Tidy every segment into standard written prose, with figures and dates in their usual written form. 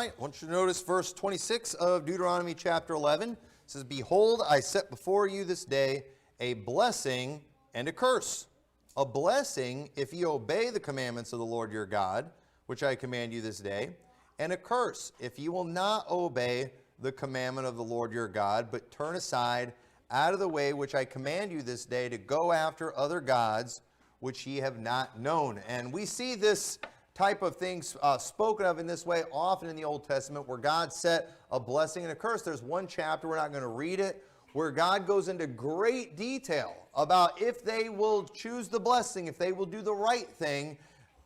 right, I want you to notice verse 26 of Deuteronomy chapter 11. It says, "Behold, I set before you this day a blessing and a curse. A blessing if you obey the commandments of the Lord your God, which I command you this day, and a curse if you will not obey the commandment of the Lord your God, but turn aside out of the way which I command you this day to go after other gods which ye have not known." And we see this type of things spoken of in this way often in the Old Testament, where God set a blessing and a curse. There's one chapter, we're not going to read it, where God goes into great detail about if they will choose the blessing, if they will do the right thing.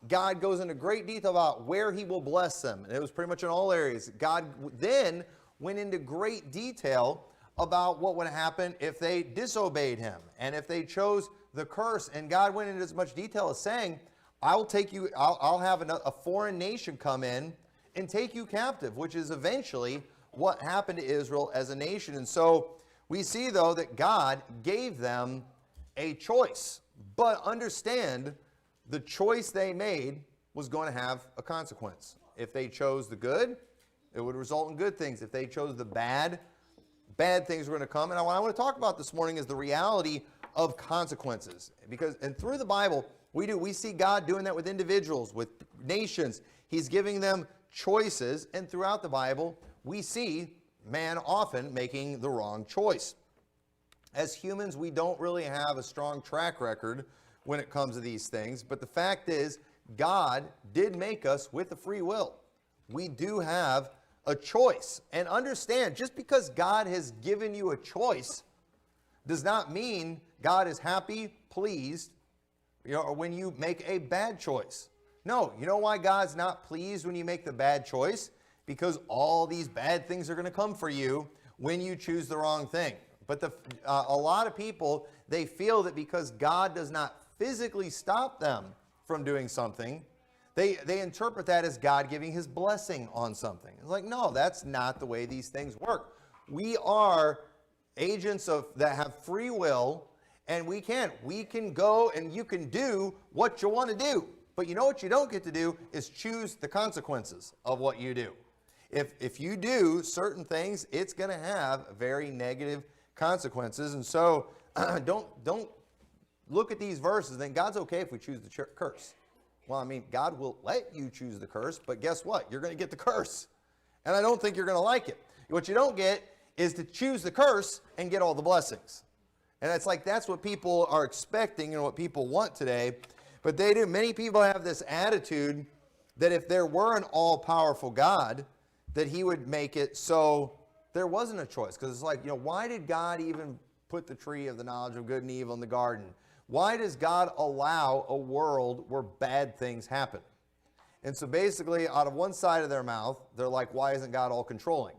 God goes into great detail about where he will bless them. And it was pretty much in all areas. God then went into great detail about what would happen if they disobeyed him and if they chose the curse. And God went into as much detail as saying, I'll have a foreign nation come in and take you captive, which is eventually what happened to Israel as a nation. And so we see, though, that God gave them a choice. But understand, the choice they made was going to have a consequence. If they chose the good, it would result in good things. If they chose the bad, bad things were going to come. And what I want to talk about this morning is the reality of consequences. And through the Bible, we see God doing that with individuals, with nations. He's giving them choices. And throughout the Bible, we see man often making the wrong choice. As humans, we don't really have a strong track record when it comes to these things. But the fact is, God did make us with a free will. We do have a choice. And understand, just because God has given you a choice does not mean God is happy, pleased, or when you make a bad choice. No, you know why God's not pleased when you make the bad choice? Because all these bad things are going to come for you when you choose the wrong thing. But a lot of people, they feel that because God does not physically stop them from doing something, they interpret that as God giving his blessing on something. It's like, no, that's not the way these things work. We are agents that have free will, and we can go and you can do what you want to do. But you know what you don't get to do is choose the consequences of what you do. If you do certain things, it's going to have very negative consequences. And so don't look at these verses and think God's okay if we choose the curse. Well, I mean, God will let you choose the curse, but guess what? You're going to get the curse. And I don't think you're going to like it. What you don't get is to choose the curse and get all the blessings. And it's like that's what people are expecting and what people want today. But they do. Many people have this attitude that if there were an all-powerful God, that he would make it so there wasn't a choice. Because it's like, why did God even put the tree of the knowledge of good and evil in the garden? Why does God allow a world where bad things happen? And so basically, out of one side of their mouth, they're like, why isn't God all-controlling?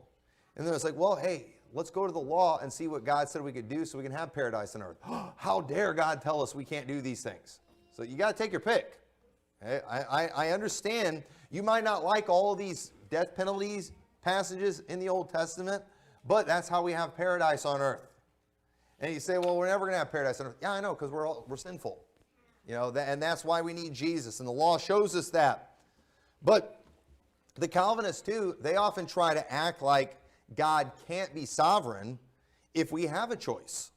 And then it's like, well, hey, let's go to the law and see what God said we could do so we can have paradise on earth. How dare God tell us we can't do these things? So you got to take your pick. Okay? I understand you might not like all of these death penalties passages in the Old Testament, but that's how we have paradise on earth. And you say, well, we're never going to have paradise on earth. Yeah, I know, because we're sinful. And that's why we need Jesus. And the law shows us that. But the Calvinists, too, they often try to act like God can't be sovereign if we have a choice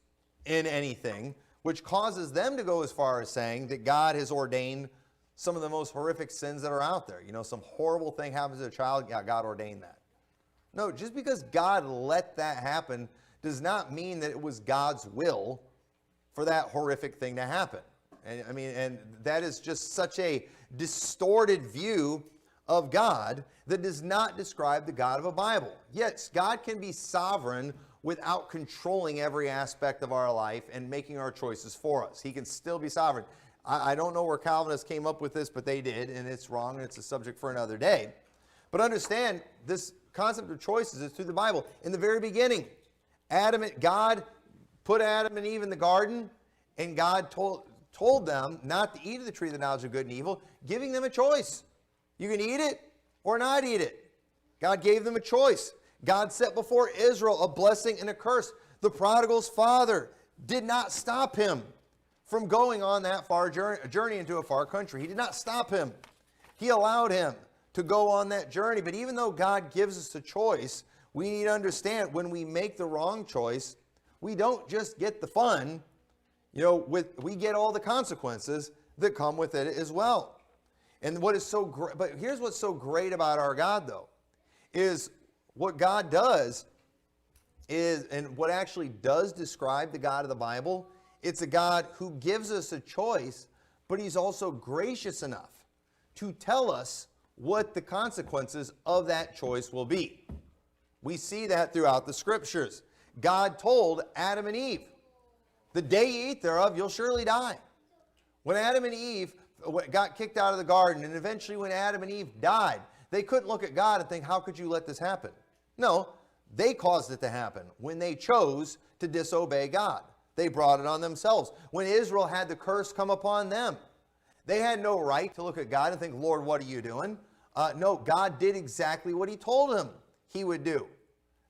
in anything, which causes them to go as far as saying that God has ordained some of the most horrific sins that are out there. Some horrible thing happens to a child, yeah, God ordained that. No, just because God let that happen does not mean that it was God's will for that horrific thing to happen. And that is just such a distorted view of God that does not describe the God of the Bible. Yes, God can be sovereign without controlling every aspect of our life and making our choices for us. He can still be sovereign. I don't know where Calvinists came up with this, but they did, and it's wrong, and it's a subject for another day. But understand, this concept of choices is through the Bible. In the very beginning, God put Adam and Eve in the garden, and God told them not to eat of the tree of the knowledge of good and evil, giving them a choice. You can eat it or not eat it. God gave them a choice. God set before Israel a blessing and a curse. The prodigal's father did not stop him from going on that far journey into a far country. He did not stop him. He allowed him to go on that journey. But even though God gives us a choice, we need to understand when we make the wrong choice, we don't just get the fun, we get all the consequences that come with it as well. And what is so great, but here's what's so great about our God, though, is what God does is, and what actually does describe the God of the Bible, it's a God who gives us a choice, but he's also gracious enough to tell us what the consequences of that choice will be. We see that throughout the scriptures. God told Adam and Eve, the day you eat thereof, you'll surely die. When Adam and Eve got kicked out of the garden, and eventually when Adam and Eve died, they couldn't look at God and think, how could you let this happen? No, they caused it to happen when they chose to disobey God. They brought it on themselves. When Israel had the curse come upon them, they had no right to look at God and think, Lord, what are you doing? No, God did exactly what he told them he would do.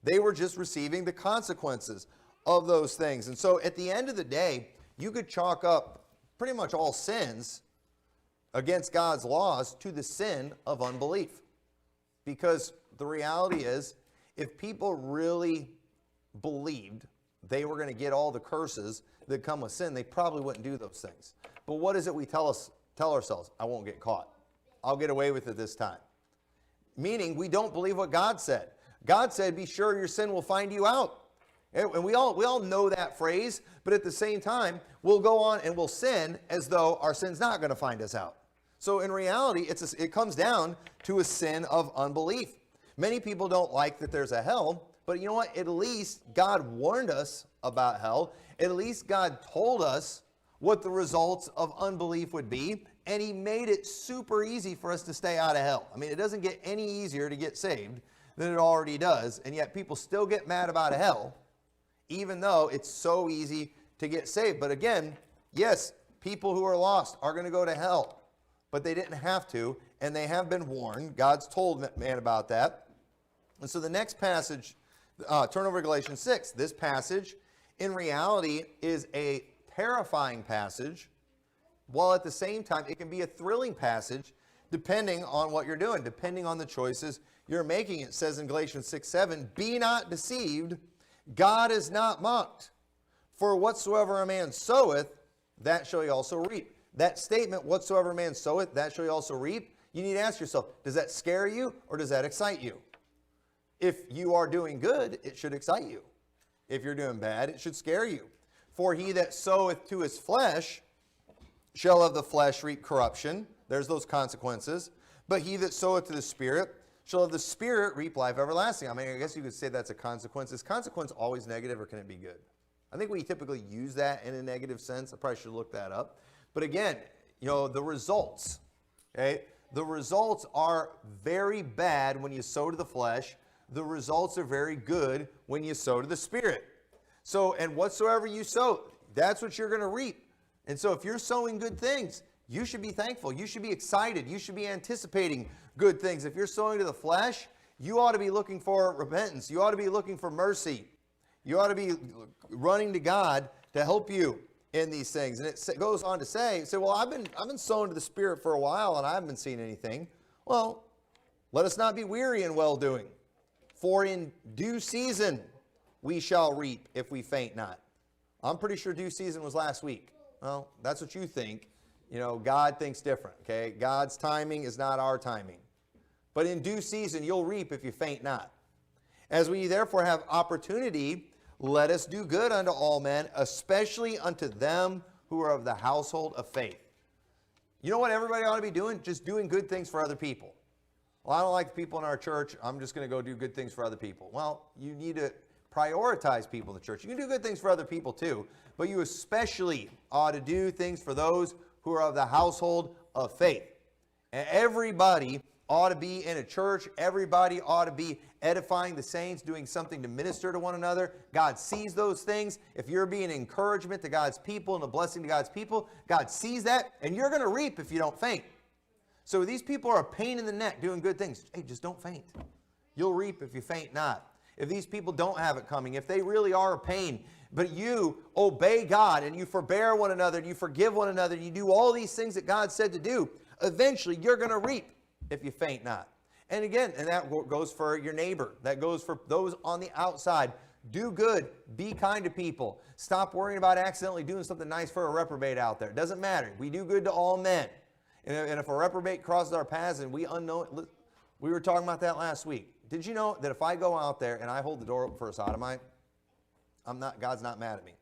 They were just receiving the consequences of those things. And so at the end of the day, you could chalk up pretty much all sins against God's laws to the sin of unbelief. Because the reality is, if people really believed they were going to get all the curses that come with sin, they probably wouldn't do those things. But what is it we tell ourselves? I won't get caught. I'll get away with it this time. Meaning we don't believe what God said. God said, be sure your sin will find you out. And we all know that phrase, but at the same time, we'll go on and we'll sin as though our sin's not going to find us out. So in reality, it comes down to a sin of unbelief. Many people don't like that there's a hell, but you know what? At least God warned us about hell. At least God told us what the results of unbelief would be, and he made it super easy for us to stay out of hell. I mean, it doesn't get any easier to get saved than it already does, and yet people still get mad about hell, even though it's so easy to get saved. But again, yes, people who are lost are going to go to hell, but they didn't have to, and they have been warned. God's told man about that. And so the next passage, turn over to Galatians 6. This passage, in reality, is a terrifying passage, while at the same time, it can be a thrilling passage, depending on what you're doing, depending on the choices you're making. It says in Galatians 6:7, be not deceived, God is not mocked. For whatsoever a man soweth, that shall he also reap. That statement, whatsoever a man soweth, that shall he also reap, you need to ask yourself, does that scare you or does that excite you? If you are doing good, it should excite you. If you're doing bad, it should scare you. For he that soweth to his flesh shall of the flesh reap corruption. There's those consequences. But he that soweth to the Spirit shall of the Spirit reap life everlasting. I mean, I guess you could say that's a consequence. Is consequence always negative or can it be good? I think we typically use that in a negative sense. I probably should look that up. But again, the results, okay? The results are very bad when you sow to the flesh. The results are very good when you sow to the Spirit. So, and whatsoever you sow, that's what you're going to reap. And so if you're sowing good things, you should be thankful. You should be excited. You should be anticipating good things. If you're sowing to the flesh, you ought to be looking for repentance. You ought to be looking for mercy. You ought to be running to God to help you in these things. And it goes on to say, well, I've been sowing to the Spirit for a while and I haven't been seeing anything. Well, let us not be weary in well-doing. For in due season we shall reap if we faint not. I'm pretty sure due season was last week. Well, that's what you think. God thinks different, okay? God's timing is not our timing. But in due season you'll reap if you faint not. As we therefore have opportunity, let us do good unto all men, especially unto them who are of the household of faith. You know what everybody ought to be doing? Just doing good things for other people. Well, I don't like the people in our church. I'm just going to go do good things for other people. Well, you need to prioritize people in the church. You can do good things for other people too, but you especially ought to do things for those who are of the household of faith. And everybody ought to be in a church. Everybody ought to be edifying the saints, doing something to minister to one another. God sees those things. If you're being an encouragement to God's people and a blessing to God's people, God sees that, and you're going to reap if you don't faint. So these people are a pain in the neck doing good things. Hey, just don't faint. You'll reap if you faint not. If these people don't have it coming, if they really are a pain, but you obey God and you forbear one another and you forgive one another and you do all these things that God said to do, eventually you're going to reap. if you faint not. And again, and that goes for your neighbor. That goes for those on the outside. Do good. Be kind to people. Stop worrying about accidentally doing something nice for a reprobate out there. It doesn't matter. We do good to all men. And if a reprobate crosses our paths and we were talking about that last week. Did you know that if I go out there and I hold the door open for a sodomite, God's not mad at me?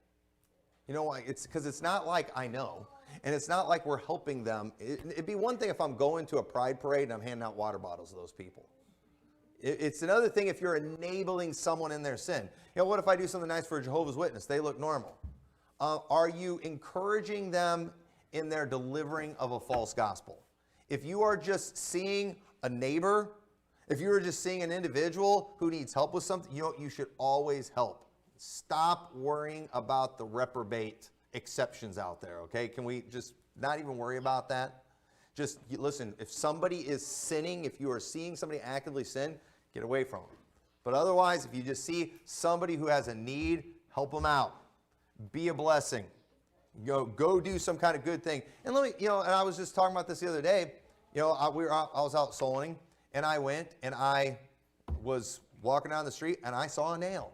You know why? It's because it's not like I know. And it's not like we're helping them. It'd be one thing if I'm going to a pride parade and I'm handing out water bottles to those people. It's another thing if you're enabling someone in their sin. You know, what if I do something nice for a Jehovah's Witness? They look normal. Are you encouraging them in their delivering of a false gospel? If you are just seeing a neighbor, if you are just seeing an individual who needs help with something, you should always help. Stop worrying about the reprobate exceptions out there, okay? Can we just not even worry about that? Just listen, if somebody is sinning, if you are seeing somebody actively sin, get away from them. But otherwise, if you just see somebody who has a need, help them out. Be a blessing. Go do some kind of good thing. And let me, and I was just talking about this the other day. I was out soul winning, and I went and I was walking down the street and I saw a nail.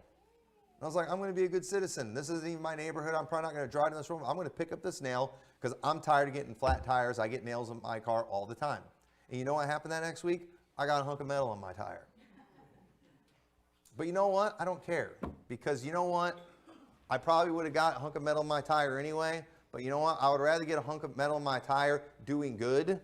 I was like, I'm going to be a good citizen. This isn't even my neighborhood. I'm probably not going to drive in this room. I'm going to pick up this nail because I'm tired of getting flat tires. I get nails in my car all the time. And you know what happened that next week? I got a hunk of metal on my tire. But you know what? I don't care. Because you know what? I probably would have got a hunk of metal in my tire anyway. But you know what? I would rather get a hunk of metal in my tire doing good.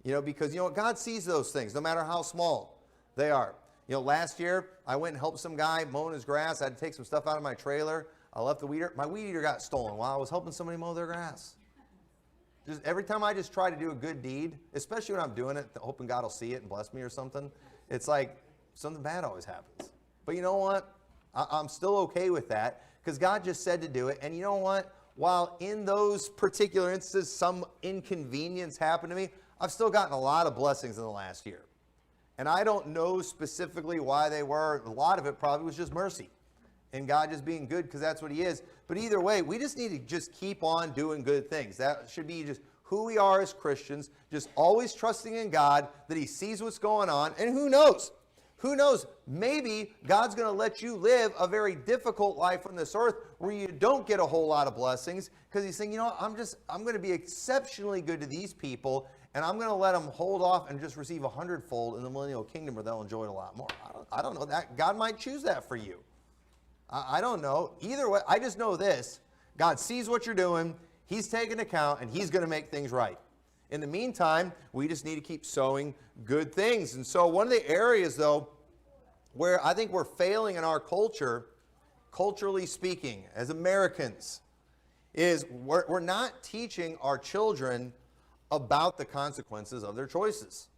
Because God sees those things, no matter how small they are. Last year, I went and helped some guy mowing his grass. I had to take some stuff out of my trailer. I left the weed eater. My weed eater got stolen while I was helping somebody mow their grass. Just every time I just try to do a good deed, especially when I'm doing it, hoping God will see it and bless me or something, it's like something bad always happens. But you know what? I'm still okay with that because God just said to do it. And you know what? While in those particular instances, some inconvenience happened to me, I've still gotten a lot of blessings in the last year. And I don't know specifically why they were. A lot of it probably was just mercy. And God just being good because that's what he is. But either way, we just need to just keep on doing good things. That should be just who we are as Christians. Just always trusting in God that he sees what's going on. And who knows? Who knows? Maybe God's going to let you live a very difficult life on this earth where you don't get a whole lot of blessings because he's saying, I'm going to be exceptionally good to these people. And I'm going to let them hold off and just receive 100-fold in the millennial kingdom where they'll enjoy it a lot more. I don't know. That God might choose that for you. I don't know. Either way, I just know this. God sees what you're doing. He's taking account, and he's going to make things right. In the meantime, we just need to keep sowing good things. And so one of the areas, though, where I think we're failing in our culture, culturally speaking, as Americans, is we're not teaching our children about the consequences of their choices.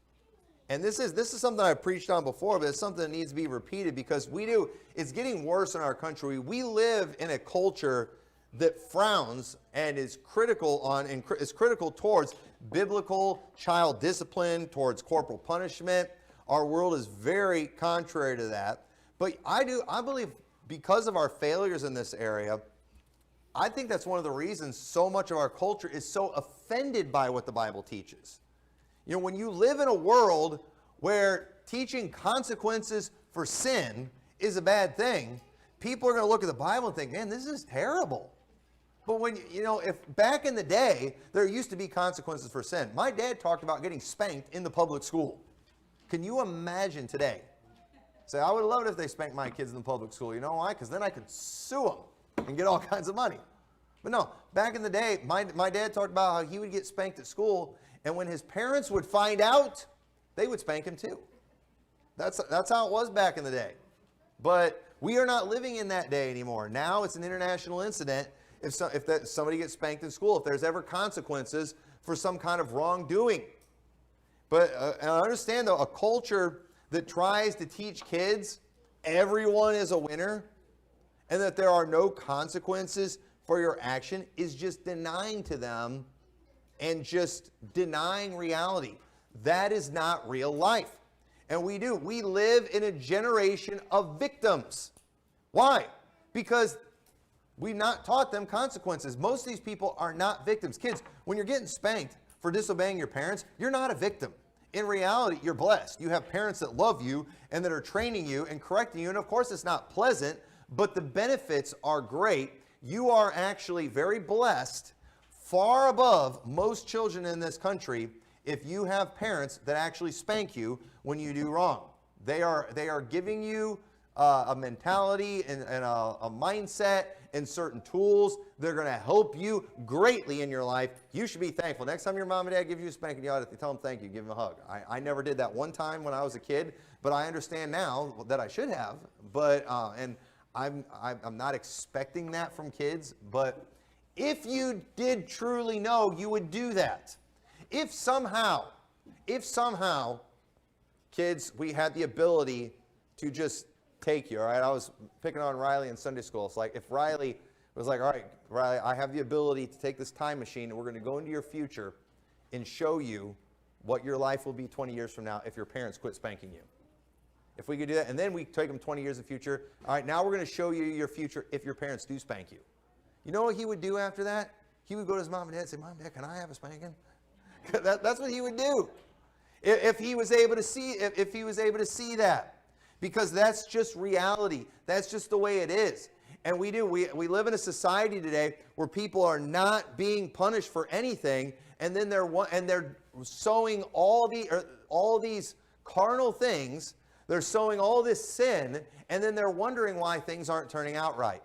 And this is something I've preached on before, but it's something that needs to be repeated because it's getting worse in our country. We live in a culture that frowns and is critical towards biblical child discipline, towards corporal punishment. Our world is very contrary to that. But I believe because of our failures in this area, I think that's one of the reasons so much of our culture is so offended by what the Bible teaches. When you live in a world where teaching consequences for sin is a bad thing, people are going to look at the Bible and think, man, this is terrible. But when, if back in the day, there used to be consequences for sin. My dad talked about getting spanked in the public school. Can you imagine today? Say, I would love it if they spanked my kids in the public school. You know why? Because then I could sue them and get all kinds of money. But no, back in the day, my dad talked about how he would get spanked at school, and when his parents would find out, they would spank him too. That's how it was back in the day. But we are not living in that day anymore. Now it's an international incident if somebody gets spanked in school, if there's ever consequences for some kind of wrongdoing. But and I understand, though, a culture that tries to teach kids everyone is a winner and that there are no consequences for your action is just denying to them and just denying reality. That is not real life. And we live in a generation of victims. Why? Because we've not taught them consequences. Most of these people are not victims. Kids, when you're getting spanked for disobeying your parents, you're not a victim. In reality, you're blessed. You have parents that love you and that are training you and correcting you. And of course, it's not pleasant, but the benefits are great. You are actually very blessed, far above most children in this country, if you have parents that actually spank you when you do wrong. They are giving you a mentality and a mindset and certain tools. They're going to help you greatly in your life. You should be thankful. Next time your mom and dad give you a spanking, you ought to tell them thank you, give them a hug. I never did that one time when I was a kid, but I understand now that I should have. But and I'm not expecting that from kids. But if you did truly know, you would do that. If somehow, kids, we had the ability to just take you, all right? I was picking on Riley in Sunday school. It's like if Riley was like, all right, Riley, I have the ability to take this time machine and we're going to go into your future and show you what your life will be 20 years from now if your parents quit spanking you. If we could do that, and then we take them 20 years in the future, all right, now we're going to show you your future if your parents do spank you. You know what he would do after that? He would go to his mom and dad and say, Mom, Dad, can I have a spanking? That's what he would do if he was able to see that. Because that's just reality. That's just the way it is. And we live in a society today where people are not being punished for anything, and then they're sowing all these carnal things. They're sowing all this sin, and then they're wondering why things aren't turning out right.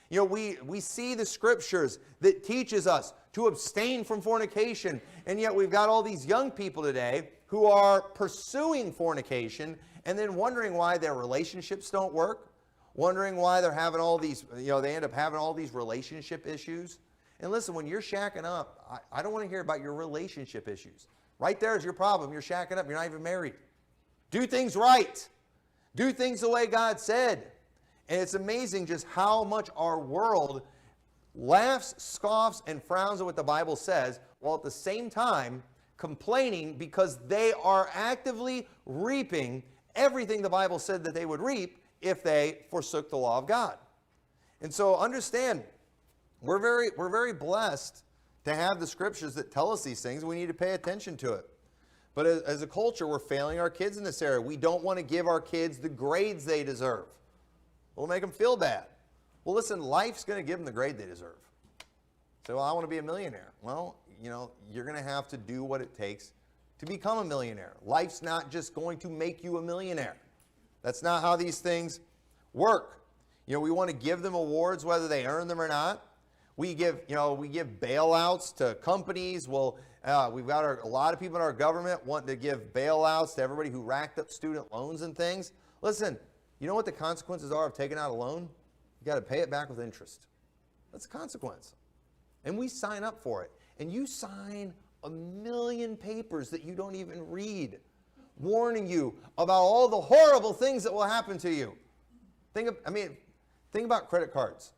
You know, we see the scriptures that teaches us to abstain from fornication, and yet we've got all these young people today who are pursuing fornication and then wondering why their relationships don't work, wondering why they're having all these, they end up having all these relationship issues. And listen, when you're shacking up, I don't want to hear about your relationship issues. Right there is your problem. You're shacking up. You're not even married. Do things right. Do things the way God said. And it's amazing just how much our world laughs, scoffs, and frowns at what the Bible says, while at the same time complaining because they are actively reaping everything the Bible said that they would reap if they forsook the law of God. And so understand, we're very blessed to have the scriptures that tell us these things. We need to pay attention to it. But as a culture, we're failing our kids in this area. We don't want to give our kids the grades they deserve. We'll make them feel bad. Well, listen, life's going to give them the grade they deserve. So, well, I want to be a millionaire. Well, you're going to have to do what it takes to become a millionaire. Life's not just going to make you a millionaire. That's not how these things work. We want to give them awards whether they earn them or not. We give bailouts to companies. Well, we've got a lot of people in our government wanting to give bailouts to everybody who racked up student loans and things. Listen, you know what the consequences are of taking out a loan? You got to pay it back with interest. That's a consequence. And we sign up for it. And you sign a million papers that you don't even read, warning you about all the horrible things that will happen to you. Think about credit cards.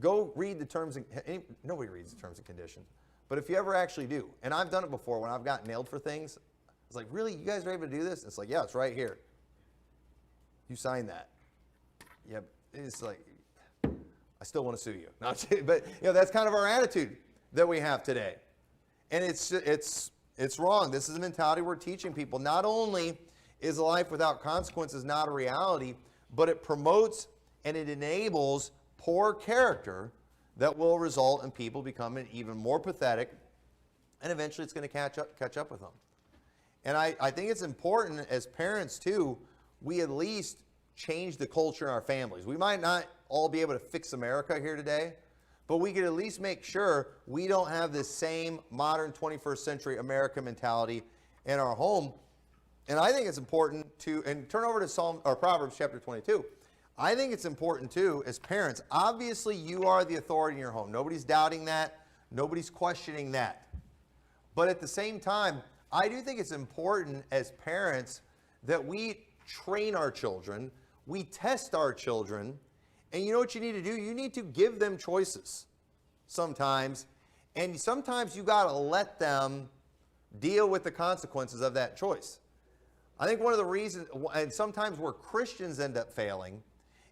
Go read the terms and nobody reads the terms and conditions. But if you ever actually do, and I've done it before when I've gotten nailed for things, it's like, really, you guys are able to do this? It's like, yeah, it's right here. You sign that. Yep. It's like, I still want to sue you. Not, but that's kind of our attitude that we have today. And it's wrong. This is a mentality we're teaching people. Not only is a life without consequences not a reality, but it promotes and it enables poor character that will result in people becoming even more pathetic, and eventually it's going to catch up with them. And I think it's important as parents too, we at least change the culture in our families. We might not all be able to fix America here today, but we could at least make sure we don't have this same modern 21st century American mentality in our home. And I think it's important and turn over to Proverbs chapter 22. I think it's important too, as parents, obviously you are the authority in your home. Nobody's doubting that. Nobody's questioning that. But at the same time, I do think it's important as parents that we train our children, we test our children, and you know what you need to do? You need to give them choices sometimes, and sometimes you got to let them deal with the consequences of that choice. I think one of the reasons, and sometimes where Christians end up failing,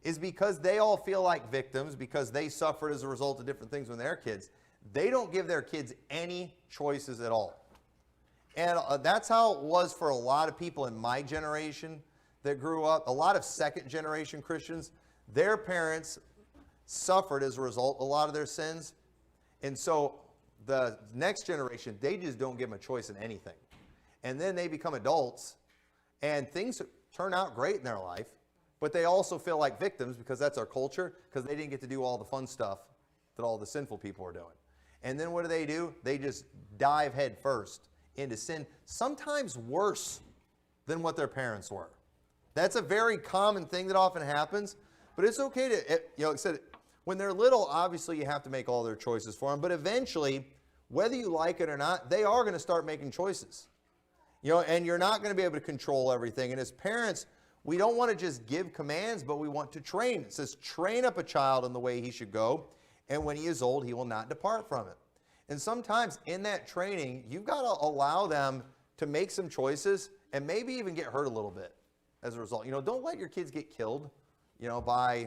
is because they all feel like victims because they suffered as a result of different things when they're kids. They don't give their kids any choices at all. And that's how it was for a lot of people in my generation that grew up. A lot of second generation Christians, their parents suffered as a result a lot of their sins. And so the next generation, they just don't give them a choice in anything. And then they become adults and things turn out great in their life, but they also feel like victims because that's our culture, because they didn't get to do all the fun stuff that all the sinful people are doing. And then what do? They just dive head first into sin, sometimes worse than what their parents were. That's a very common thing that often happens, but it's okay to, like I said, when they're little, obviously you have to make all their choices for them, but eventually, whether you like it or not, they are going to start making choices. And you're not going to be able to control everything. And as parents, we don't want to just give commands, but we want to train. It says, train up a child in the way he should go, and when he is old, he will not depart from it. And sometimes in that training, you've got to allow them to make some choices and maybe even get hurt a little bit as a result. Don't let your kids get killed, by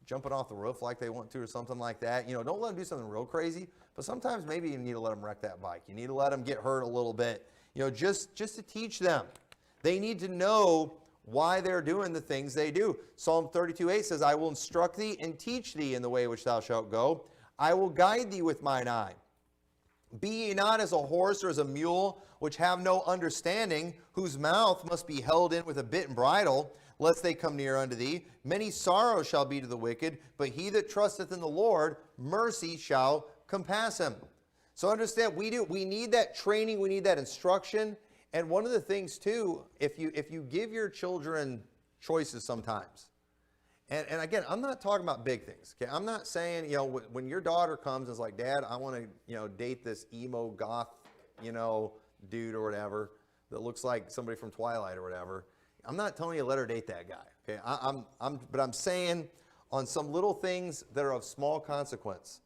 jumping off the roof like they want to or something like that. Don't let them do something real crazy, but sometimes maybe you need to let them wreck that bike. You need to let them get hurt a little bit, just to teach them. They need to know why they're doing the things they do. Psalm 32:8 says, I will instruct thee and teach thee in the way which thou shalt go. I will guide thee with mine eye. Be ye not as a horse or as a mule, which have no understanding, whose mouth must be held in with a bit and bridle, lest they come near unto thee. Many sorrows shall be to the wicked, but he that trusteth in the Lord, mercy shall compass him. So understand, we need that training, we need that instruction. And one of the things too, if you give your children choices sometimes, and again, I'm not talking about big things. Okay, I'm not saying, when your daughter comes and is like, Dad, I want to, date this emo goth, dude or whatever that looks like somebody from Twilight or whatever. I'm not telling you let her date that guy. Okay, but I'm saying on some little things that are of small consequence.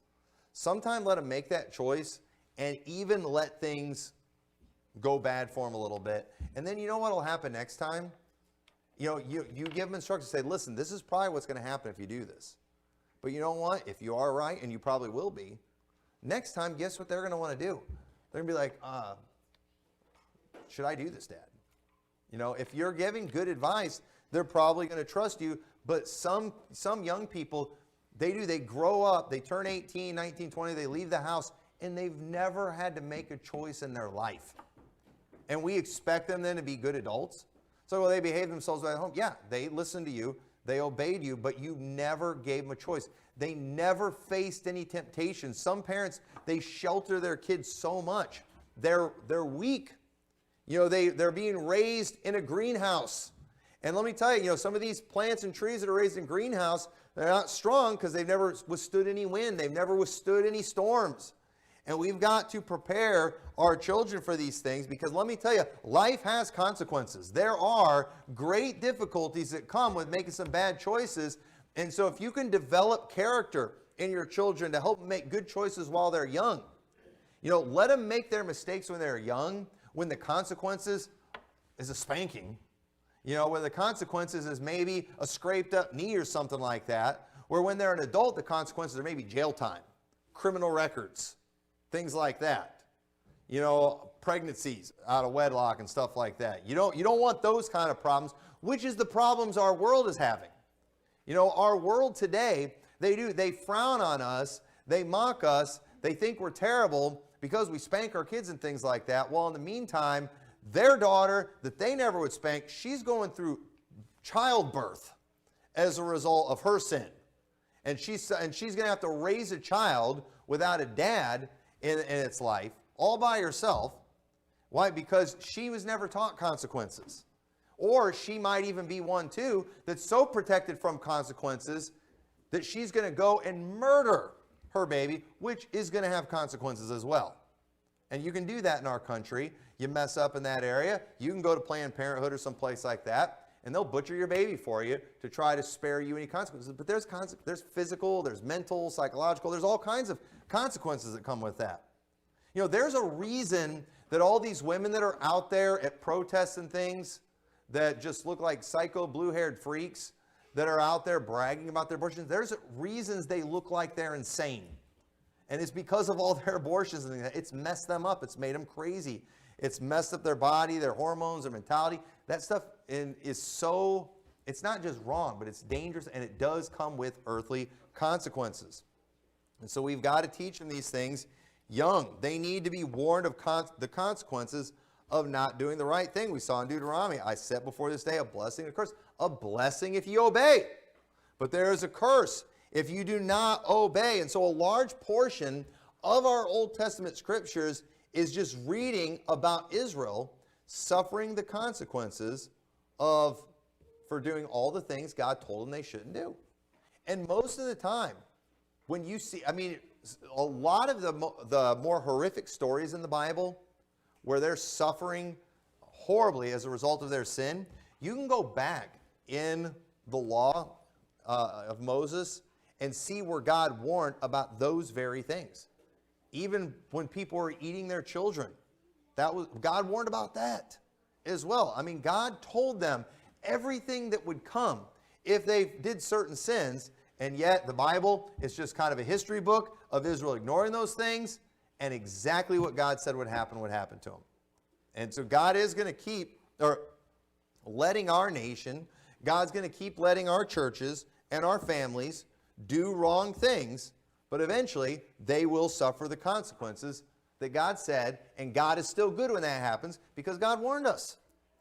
Sometimes let them make that choice and even let things go bad for them a little bit. And then you know what will happen next time? You give them instructions, say, listen, this is probably what's going to happen if you do this. But you know what? If you are right, and you probably will be, next time, guess what they're going to want to do? They're going to be like, should I do this, Dad? If you're giving good advice, they're probably going to trust you. But some young people, they grow up, they turn 18, 19, 20, they leave the house, and they've never had to make a choice in their life. And we expect them then to be good adults. So will they behave themselves at home? Yeah, they listened to you, they obeyed you, but you never gave them a choice. They never faced any temptation. Some parents, they shelter their kids so much. They're weak. They're being raised in a greenhouse. And let me tell you, some of these plants and trees that are raised in greenhouse, they're not strong because they've never withstood any wind. They've never withstood any storms. And we've got to prepare our children for these things because let me tell you, life has consequences. There are great difficulties that come with making some bad choices. And so if you can develop character in your children to help them make good choices while they're young, let them make their mistakes when they're young, when the consequences is a spanking, where the consequences is maybe a scraped up knee or something like that, where when they're an adult, the consequences are maybe jail time, criminal records, things like that. Pregnancies out of wedlock and stuff like that. You don't want those kind of problems, which is the problems our world is having. Our world today, they frown on us, they mock us, they think we're terrible because we spank our kids and things like that. Well, in the meantime, their daughter that they never would spank, she's going through childbirth as a result of her sin. And she's going to have to raise a child without a dad in its life, all by herself. Why? Because she was never taught consequences. Or she might even be one too that's so protected from consequences that she's going to go and murder her baby, which is going to have consequences as well. And you can do that in our country. You mess up in that area, you can go to Planned Parenthood or someplace like that, and they'll butcher your baby for you to try to spare you any consequences. But there's physical, there's mental, psychological, there's all kinds of consequences that come with that. There's a reason that all these women that are out there at protests and things that just look like psycho blue-haired freaks that are out there bragging about their abortions, there's reasons they look like they're insane. And it's because of all their abortions and it's messed them up. It's made them crazy. It's messed up their body, their hormones, their mentality. That stuff is so, it's not just wrong, but it's dangerous, and it does come with earthly consequences. And so we've got to teach them these things young. They need to be warned of the consequences of not doing the right thing. We saw in Deuteronomy, I set before this day a blessing and a curse. A blessing if you obey, but there is a curse if you do not obey. And so a large portion of our Old Testament scriptures is just reading about Israel suffering the consequences for doing all the things God told them they shouldn't do. And most of the time, when you see, I mean, a lot of the more horrific stories in the Bible where they're suffering horribly as a result of their sin, you can go back in the law of Moses and see where God warned about those very things. Even when people were eating their children, God warned about that as well. I mean, God told them everything that would come if they did certain sins, and yet the Bible is just kind of a history book of Israel ignoring those things, and exactly what God said would happen to them. And so God is going to keep letting our nation, God's going to keep letting our churches and our families do wrong things, but eventually they will suffer the consequences that God said, and God is still good when that happens because God warned us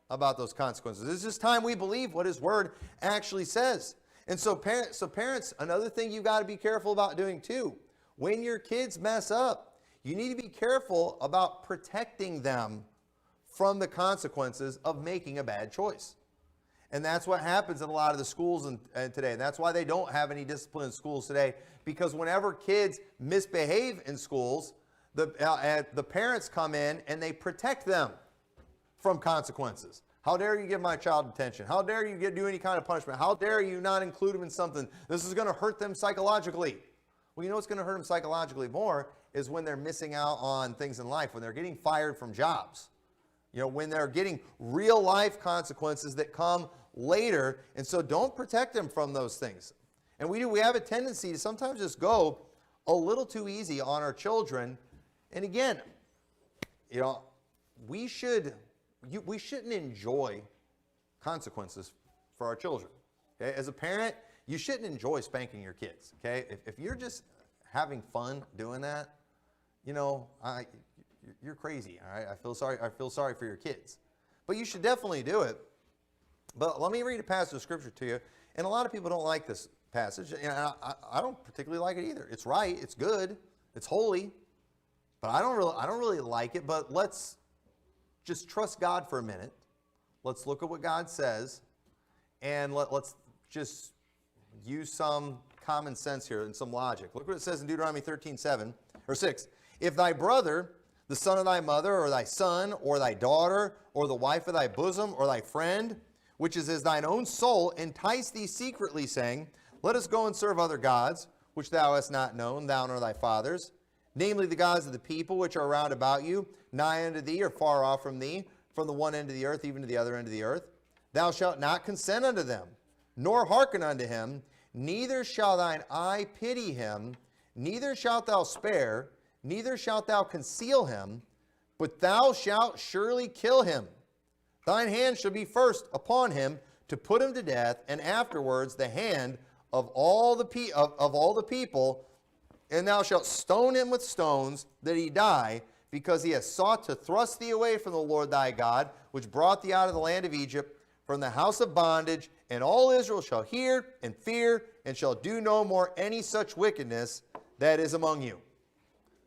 about those consequences. It's just time we believe what His Word actually says. And so parents, another thing you've got to be careful about doing too, when your kids mess up, you need to be careful about protecting them from the consequences of making a bad choice. And that's what happens in a lot of the schools today. And that's why they don't have any discipline in schools today. Because whenever kids misbehave in schools, the parents come in and they protect them from consequences. How dare you give my child detention? How dare you do any kind of punishment? How dare you not include them in something? This is going to hurt them psychologically. Well, you know what's going to hurt them psychologically more is when they're missing out on things in life, when they're getting fired from jobs. You know, when they're getting real life consequences that come later. And so don't protect them from those things. And we have a tendency to sometimes just go a little too easy on our children. And again, you know, we shouldn't enjoy consequences for our children. Okay? As a parent, you shouldn't enjoy spanking your kids. Okay? If you're just having fun doing that, you know, you're crazy. All right? I feel sorry for your kids. But you should definitely do it. But let me read a passage of scripture to you. And a lot of people don't like this passage. And I don't particularly like it either. It's right. It's good. It's holy. But I don't really like it. But let's just trust God for a minute. Let's look at what God says. And let's just use some common sense here and some logic. Look what it says in Deuteronomy 13:7 or 6. If thy brother, the son of thy mother, or thy son, or thy daughter, or the wife of thy bosom, or thy friend, which is as thine own soul, entice thee secretly, saying, let us go and serve other gods, which thou hast not known, thou nor thy fathers, namely the gods of the people which are round about you, nigh unto thee, or far off from thee, from the one end of the earth even to the other end of the earth. Thou shalt not consent unto them, nor hearken unto him, neither shall thine eye pity him, neither shalt thou spare, neither shalt thou conceal him, but thou shalt surely kill him. Thine hand shall be first upon him to put him to death, and afterwards the hand of all the people, and thou shalt stone him with stones, that he die, because he has sought to thrust thee away from the Lord thy God, which brought thee out of the land of Egypt, from the house of bondage. And all Israel shall hear and fear, and shall do no more any such wickedness that is among you.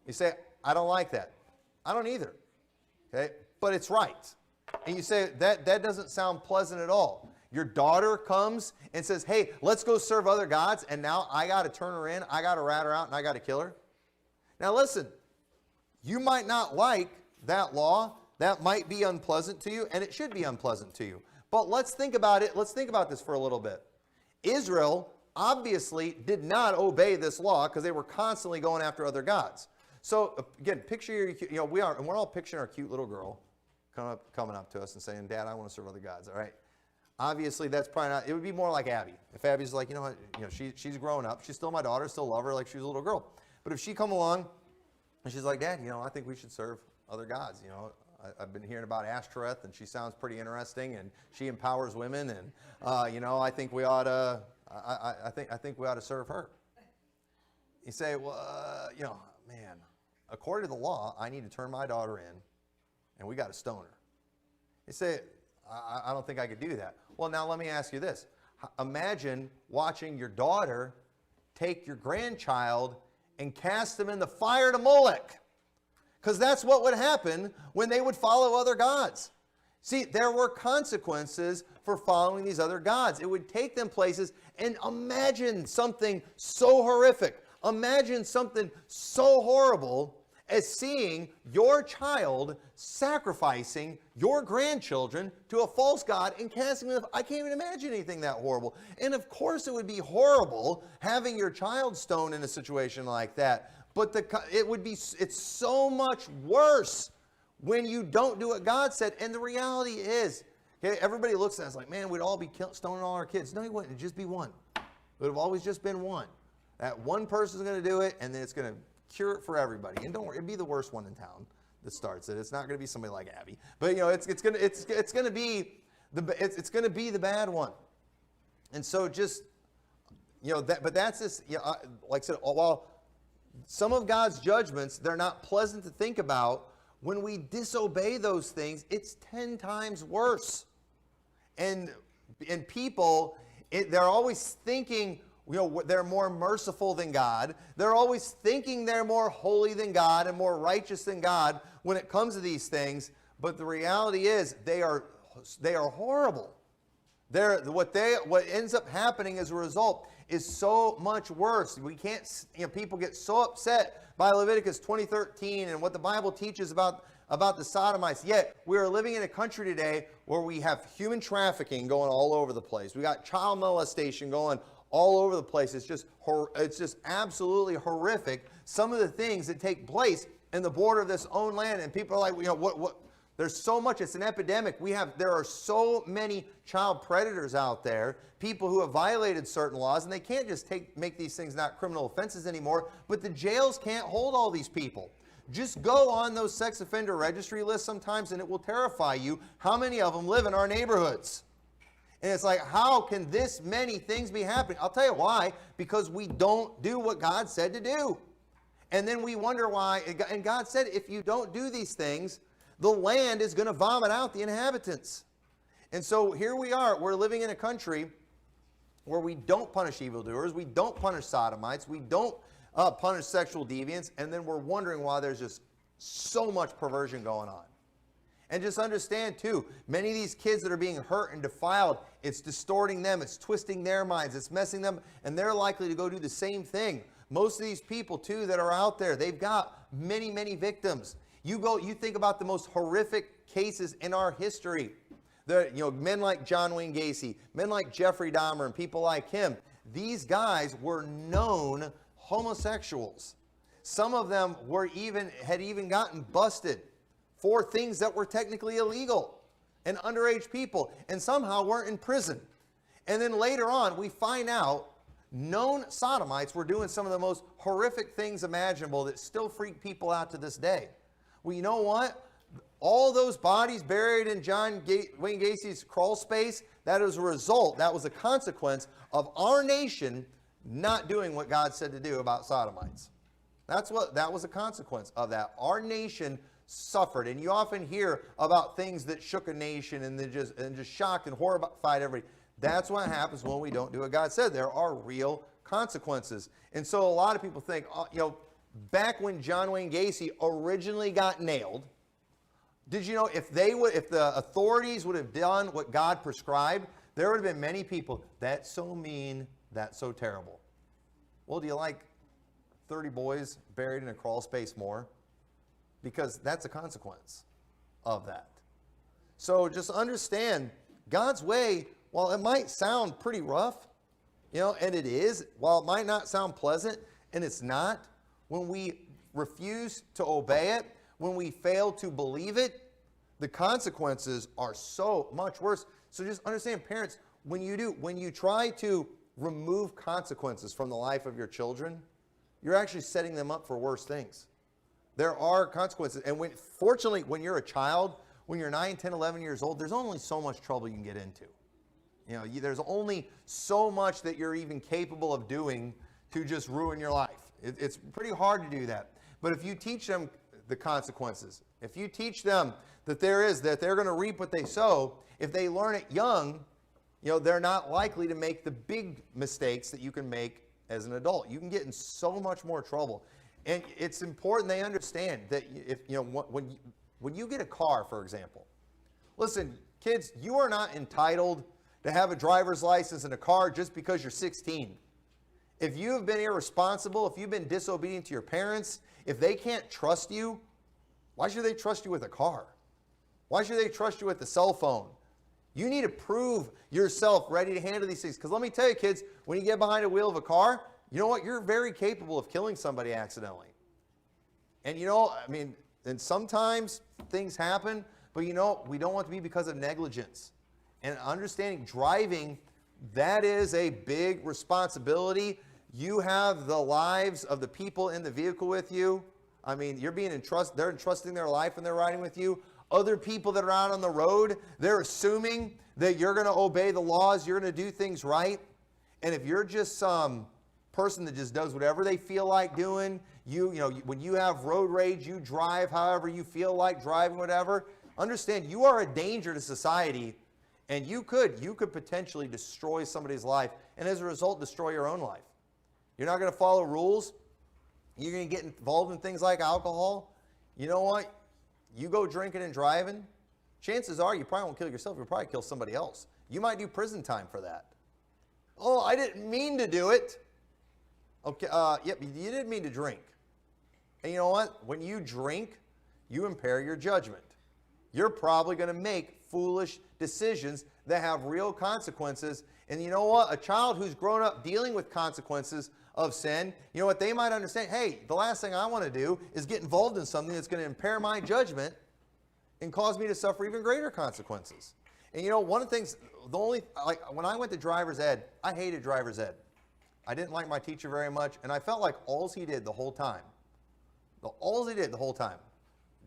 You say, I don't like that. I don't either. Okay? But it's right. And you say, that doesn't sound pleasant at all. Your daughter comes and says, hey, let's go serve other gods, and now I got to turn her in, I got to rat her out, and I got to kill her. Now listen, you might not like that law. That might be unpleasant to you, and it should be unpleasant to you. But let's think about it. Let's think about this for a little bit. Israel obviously did not obey this law because they were constantly going after other gods. So again, picture we're all picturing our cute little girl coming up to us and saying, Dad, I want to serve other gods. All right. Obviously, that's probably not. It would be more like Abby. If Abby's like, she's grown up. She's still my daughter. Still love her like she was a little girl. But if she come along and she's like, Dad, I think we should serve other gods. I've been hearing about Ashtoreth, and she sounds pretty interesting, and she empowers women, and I think we ought to. I think we ought to serve her. You say, well, man, according to the law, I need to turn my daughter in, and we got to stone her. You say, I don't think I could do that. Well, now let me ask you this. Imagine watching your daughter take your grandchild and cast them in the fire to Molech. Because that's what would happen when they would follow other gods. See, there were consequences for following these other gods. It would take them places, and imagine something so horrific. Imagine something so horrible as seeing your child sacrificing your grandchildren to a false god and casting them. I can't even imagine anything that horrible. And of course it would be horrible having your child stoned in a situation like that. But it's so much worse when you don't do what God said. And the reality is, okay, everybody looks at us like, man, we'd all be stoning all our kids. No, you wouldn't. It'd just be one. It would have always just been one. That one person's going to do it, and then it's going to cure it for everybody. And don't worry, it'd be the worst one in town that starts it. It's not going to be somebody like Abby, but it's going to be the bad one. And so just but that's this. Like I said, while some of God's judgments, they're not pleasant to think about, when we disobey those things, it's 10 times worse. And people, they're always thinking, they're more merciful than God. They're always thinking they're more holy than God and more righteous than God when it comes to these things. But the reality is they are horrible. What ends up happening as a result is so much worse. We can't, people get so upset by Leviticus 20:13 and what the Bible teaches about the Sodomites. Yet we are living in a country today where we have human trafficking going all over the place. We got child molestation going all over the place. It's just absolutely horrific. Some of the things that take place in the border of this own land, and people are like, what? There's so much. It's an epidemic. There are so many child predators out there, people who have violated certain laws, and they can't just make these things not criminal offenses anymore. But the jails can't hold all these people. Just go on those sex offender registry lists sometimes, and it will terrify you how many of them live in our neighborhoods. And it's like, how can this many things be happening? I'll tell you why. Because we don't do what God said to do. And then we wonder why. And God said, if you don't do these things, the land is going to vomit out the inhabitants. And so here we are. We're living in a country where we don't punish evildoers. We don't punish sodomites. We don't punish sexual deviants. And then we're wondering why there's just so much perversion going on. And just understand, too, many of these kids that are being hurt and defiled, it's distorting them, it's twisting their minds, it's messing them, and they're likely to go do the same thing. Most of these people, too, that are out there, they've got many, many victims. You think about the most horrific cases in our history. Men like John Wayne Gacy, men like Jeffrey Dahmer, and people like him. These guys were known homosexuals. Some of them had even gotten busted for things that were technically illegal, and underage people, and somehow weren't in prison. And then later on, we find out known sodomites were doing some of the most horrific things imaginable that still freak people out to this day. Well, you know what? All those bodies buried in John Wayne Gacy's crawl space, that was a consequence of our nation not doing what God said to do about sodomites. That was a consequence of that. Our nation suffered. And you often hear about things that shook a nation and just shocked and horrified everybody. That's what happens when we don't do what God said. There are real consequences. And so a lot of people think, back when John Wayne Gacy originally got nailed, did you know if the authorities would have done what God prescribed, there would have been many people, that's so mean, that's so terrible. Well, do you like 30 boys buried in a crawl space more? Because that's a consequence of that. So just understand, God's way, while it might sound pretty rough, and it is, while it might not sound pleasant, and it's not, when we refuse to obey it, when we fail to believe it, the consequences are so much worse. So just understand, parents, when you try to remove consequences from the life of your children, you're actually setting them up for worse things. There are consequences. And fortunately, when you're a child, when you're 9, 10, 11 years old, there's only so much trouble you can get into. There's only so much that you're even capable of doing to just ruin your life. It's pretty hard to do that. But if you teach them the consequences, if you teach them that they're going to reap what they sow, if they learn it young, they're not likely to make the big mistakes that you can make as an adult. You can get in so much more trouble. And it's important they understand that when you get a car, for example, listen, kids, you are not entitled to have a driver's license and a car just because you're 16. If you have been irresponsible, if you've been disobedient to your parents, if they can't trust you, why should they trust you with a car? Why should they trust you with a cell phone? You need to prove yourself ready to handle these things. Because let me tell you, kids, when you get behind the wheel of a car, you know what? You're very capable of killing somebody accidentally. And and sometimes things happen, but we don't want to be because of negligence. And understanding driving, that is a big responsibility. You have the lives of the people in the vehicle with you. You're being entrusted, they're entrusting their life when they're riding with you. Other people that are out on the road, they're assuming that you're going to obey the laws, you're going to do things right. And if you're just some person that just does whatever they feel like doing, when you have road rage, you drive however you feel like driving, whatever, understand you are a danger to society. And you could potentially destroy somebody's life, and as a result, destroy your own life. You're not going to follow rules. You're going to get involved in things like alcohol. You know what? You go drinking and driving, chances are you probably won't kill yourself. You'll probably kill somebody else. You might do prison time for that. Oh, I didn't mean to do it. Okay, yep, you didn't mean to drink. And you know what? When you drink, you impair your judgment. You're probably going to make foolish decisions that have real consequences. And you know what? A child who's grown up dealing with consequences of sin, you know what? They might understand, hey, the last thing I want to do is get involved in something that's going to impair my judgment and cause me to suffer even greater consequences. And one of the things, when I went to driver's ed, I hated driver's ed. I didn't like my teacher very much, and I felt like all he did the whole time,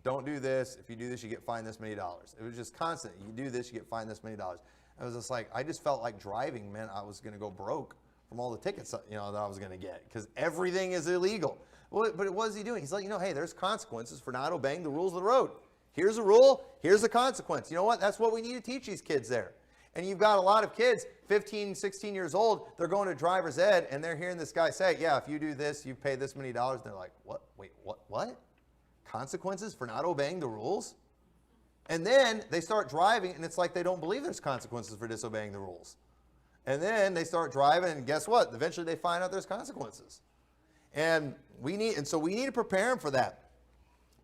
don't do this. If you do this, you get fined this many dollars. It was just constant. You do this, you get fined this many dollars. I was just like, I just felt like driving meant I was going to go broke from all the tickets that I was going to get because everything is illegal. Well, but what is he doing? He's like, hey, there's consequences for not obeying the rules of the road. Here's a rule. Here's a consequence. You know what? That's what we need to teach these kids there. And you've got a lot of kids, 15, 16 years old, they're going to driver's ed and they're hearing this guy say, yeah, if you do this, you pay this many dollars. And they're like, what? Wait, what? Consequences for not obeying the rules? And then they start driving and it's like they don't believe there's consequences for disobeying the rules. And then they start driving and guess what? Eventually they find out there's consequences. And so we need to prepare them for that.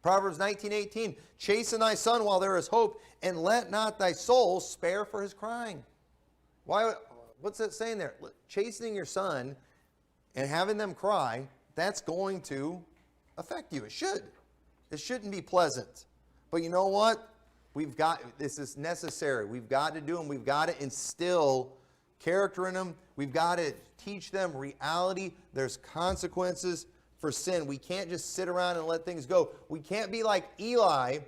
Proverbs 19:18, chasten thy son while there is hope, and let not thy soul spare for his crying. Why? What's that saying there? Chastening your son and having them cry, that's going to affect you. It should. It shouldn't be pleasant. But you know what? This is necessary. We've got to do them. We've got to instill character in them. We've got to teach them reality. There's consequences for sin. We can't just sit around and let things go. We can't be like Eli,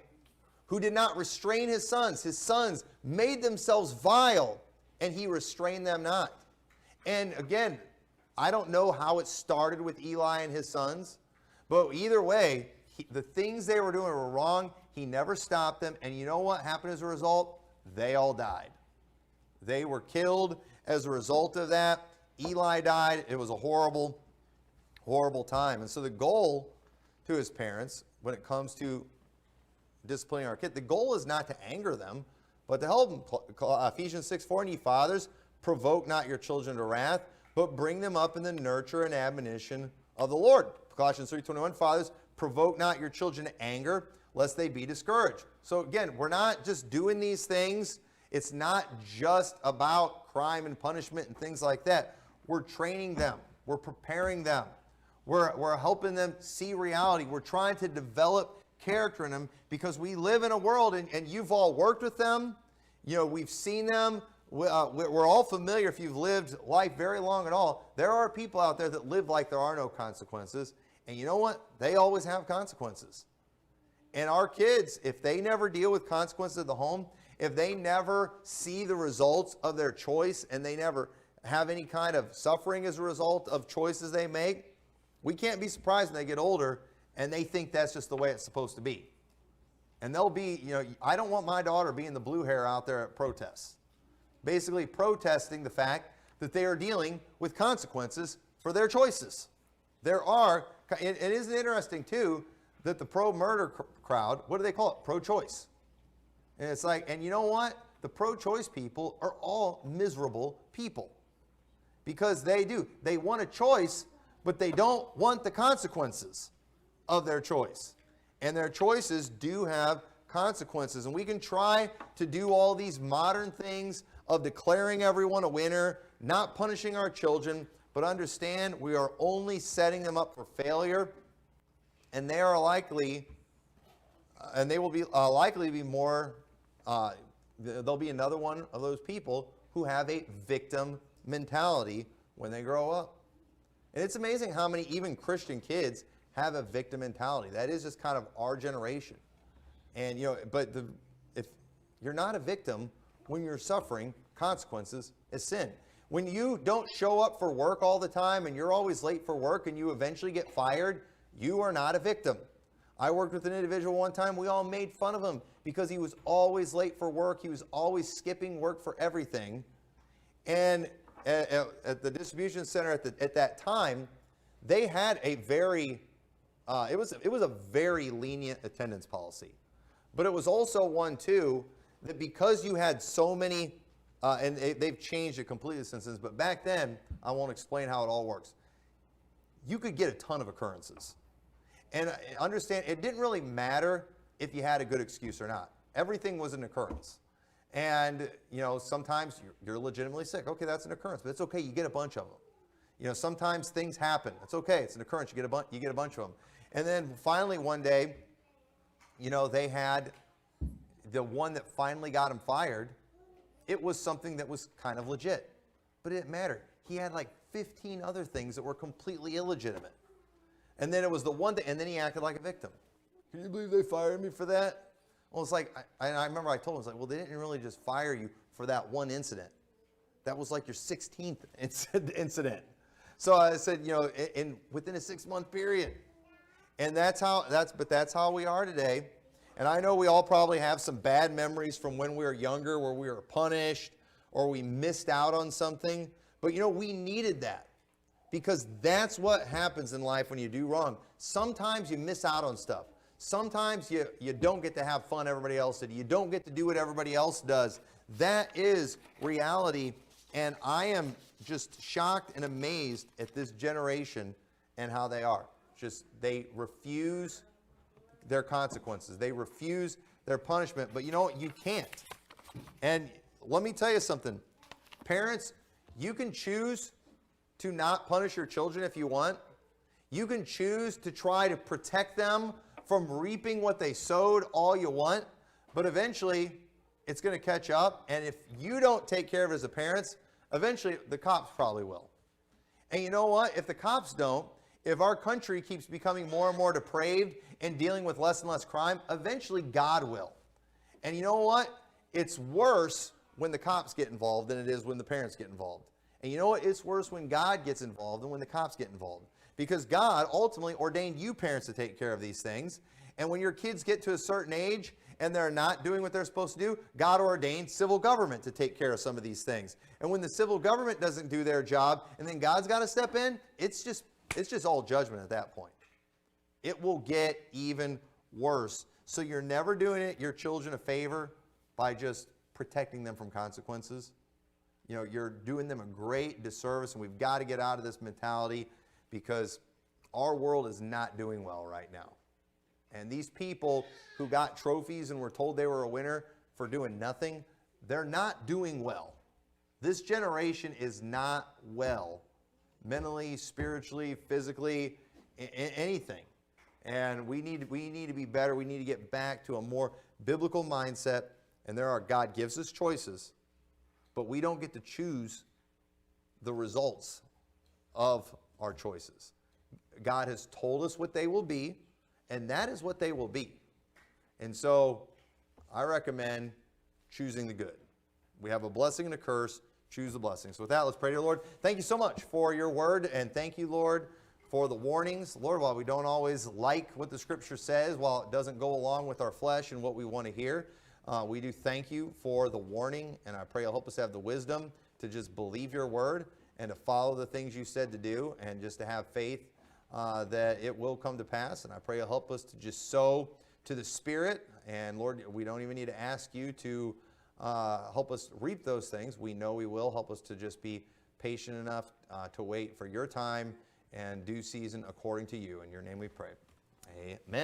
who did not restrain his sons. His sons made themselves vile, and he restrained them not. And again, I don't know how it started with Eli and his sons, but either way, the things they were doing were wrong. He never stopped them. And you know what happened as a result? They all died. They were killed as a result of that. Eli died. It was a horrible, horrible time. And so the goal to his parents, when it comes to disciplining our kid, the goal is not to anger them, but to help them. Ephesians 6:4, and ye fathers, provoke not your children to wrath, but bring them up in the nurture and admonition of the Lord. Colossians 3:21, fathers, provoke not your children to anger, lest they be discouraged. So again, we're not just doing these things. It's not just about crime and punishment and things like that. We're training them. We're preparing them. We're helping them see reality. We're trying to develop character in them because we live in a world, and you've all worked with them. We've seen them. We're all familiar, if you've lived life very long at all. There are people out there that live like there are no consequences. And you know what? They always have consequences. And our kids, if they never deal with consequences of the home, if they never see the results of their choice and they never have any kind of suffering as a result of choices they make, we can't be surprised when they get older and they think that's just the way it's supposed to be. And they'll be, I don't want my daughter being the blue hair out there at protests, basically protesting the fact that they are dealing with consequences for their choices. It is interesting too that the pro-murder crowd, what do they call it? Pro-choice. And it's like, and you know what? The pro-choice people are all miserable people because they want a choice, but they don't want the consequences of their choice. And their choices do have consequences. And we can try to do all these modern things of declaring everyone a winner, not punishing our children, but understand we are only setting them up for failure. And they are likely, and they will be likely to be more, there'll be another one of those people who have a victim mentality when they grow up. And it's amazing how many even Christian kids have a victim mentality. That is just kind of our generation. And, if you're not a victim when you're suffering consequences, it's sin. When you don't show up for work all the time and you're always late for work and you eventually get fired, you are not a victim. I worked with an individual one time. We all made fun of him because he was always late for work. He was always skipping work for everything. And at the distribution center at that time, they had a very, it was a very lenient attendance policy. But it was also one, too, that because you had so many, and they've changed it completely since then, but back then, I won't explain how it all works. You could get a ton of occurrences. And understand, it didn't really matter if you had a good excuse or not. Everything was an occurrence. And, sometimes you're legitimately sick. Okay, that's an occurrence, but it's okay. You get a bunch of them. Sometimes things happen. It's okay. It's an occurrence. You get a bunch of them. And then finally one day, they had the one that finally got him fired. It was something that was kind of legit, but it didn't matter. He had like 15 other things that were completely illegitimate. And then it was the one thing, and then he acted like a victim. Can you believe they fired me for that? Well, it's like, I remember I told him, well, they didn't really just fire you for that one incident. That was like your 16th incident. So I said, within a 6-month period. And that's how we are today. And I know we all probably have some bad memories from when we were younger where we were punished or we missed out on something. But we needed that. Because that's what happens in life when you do wrong. Sometimes you miss out on stuff. Sometimes you don't get to have fun everybody else did. You don't get to do what everybody else does. That is reality. And I am just shocked and amazed at this generation and how they are. They refuse their consequences. They refuse their punishment. But you know what? You can't. And let me tell you something. Parents, you can choose to not punish your children if you want. You can choose to try to protect them from reaping what they sowed all you want, but eventually it's going to catch up, and if you don't take care of it as a parent, eventually the cops probably will. And you know what? If the cops don't, if our country keeps becoming more and more depraved and dealing with less and less crime, eventually God will. And you know what? It's worse when the cops get involved than it is when the parents get involved. And you know what? It's worse when God gets involved than when the cops get involved. Because God ultimately ordained you parents to take care of these things. And when your kids get to a certain age and they're not doing what they're supposed to do, God ordained civil government to take care of some of these things. And when the civil government doesn't do their job and then God's got to step in, it's just all judgment at that point. It will get even worse. So you're never doing your children a favor by just protecting them from consequences. You're doing them a great disservice, and we've got to get out of this mentality because our world is not doing well right now. And these people who got trophies and were told they were a winner for doing nothing, they're not doing well. This generation is not well, mentally, spiritually, physically, anything. And we need to be better. We need to get back to a more biblical mindset. And God gives us choices, but we don't get to choose the results of our choices. God has told us what they will be, and that is what they will be. And so I recommend choosing the good. We have a blessing and a curse. Choose the blessing. So with that, let's pray to the Lord. Thank you so much for your word, and thank you, Lord, for the warnings. Lord, while we don't always like what the Scripture says, while it doesn't go along with our flesh and what we want to hear, we do thank you for the warning, and I pray you'll help us have the wisdom to just believe your word and to follow the things you said to do, and just to have faith that it will come to pass. And I pray you'll help us to just sow to the Spirit. And Lord, we don't even need to ask you to help us reap those things. We know we will. Help us to just be patient enough to wait for your time and due season according to you. In your name we pray. Amen.